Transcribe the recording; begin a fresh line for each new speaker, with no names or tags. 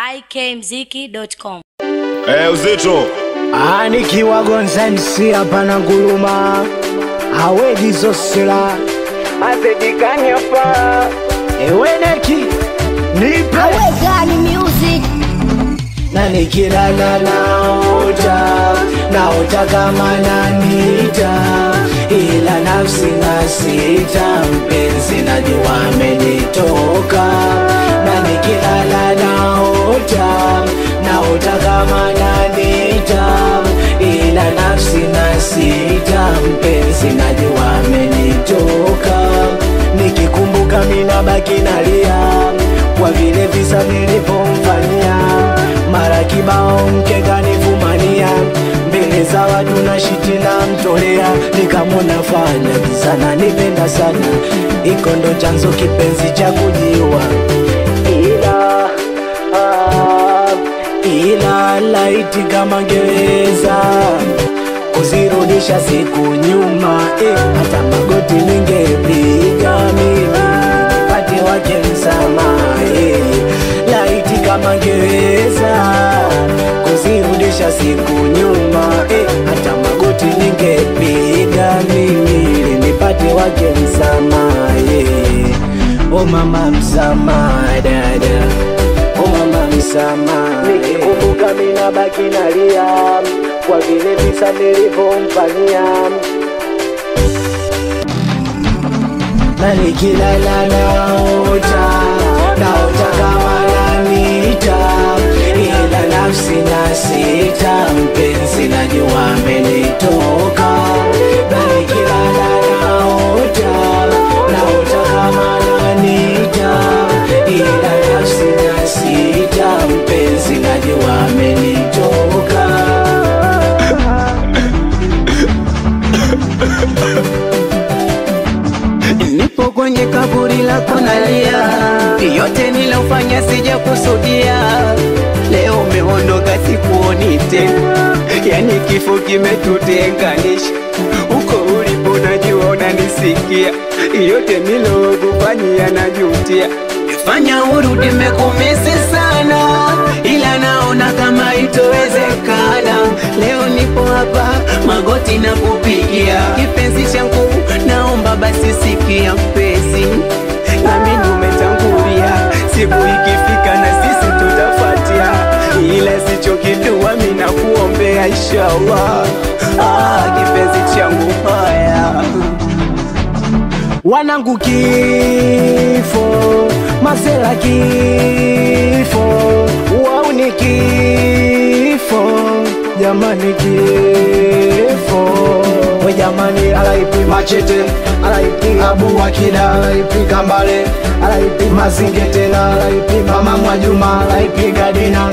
ikmziki.com.
Uzito
nikiwa Gonzansi hapa na nguruma awedi zosela azedikani hapa eweneki nipe
Awegani music.
na nikilala naota kama nanita, ila nafsi nasita, mpenzi najua amenitoka. Na nikilala naota kama nanita, ila nafsi nasita, mpenzi najua amenitoka. Nikikumbuka mina baki nalia kwa vile visa nilipomfanyia, mara kibao mkeka nifumania, mbele za watu na shiti na mtolea. Nikamwona fanya sana nipenda sana, iko ndo chanzo kipenzi cha kujiua. Ila laiti kama ngeweza kuzirudisha siku nyuma, hata magoti ningepiga mimi nipate wake msamaha. Laiti kama ngeweza kuzirudisha siku nyuma, hata magoti ningepiga mimi nipate wake msamaha. Oh mama msamaha dada, oh mama msamaha. Nikikumbuka mina baki nalia kwa vile visa nilivyomfanyia, na nikilala naota kama nanita, ila nafsi nasita, mpenzi najua amenitoka. Na nikilala naota kama nanita, ila nafsi nasita, mpenzi najua amenitoka.
Nipo kwenye kaburi lako nalia, yote nilofanya sija kusudia. Leo umeondoka sikuoni tena, yani kifo kimetutenganisha. Uko ulipo najua unanisikia, yote nilokufanyia najutia. Fanya urudi, nimekumisi sana, ila naona kama itowezekana. Leo nipo hapa magoti na kupigia, kipenzi changu naomba basi sikia mpenzi, nami nimetangulia, siku ikifika na sisi tutafuatia, ila sicho kitu mimi nakuombea inshallah. Kipenzi changu haya
wanangu, kifo masela, kifo wauni, kifo jamani, kifo we jamani. Alaipi Machete, alaipi Abu Wakida, alaipi Kambale, alaipi Mazingete, alaipi Mama Mwajuma, alaipi Gadina,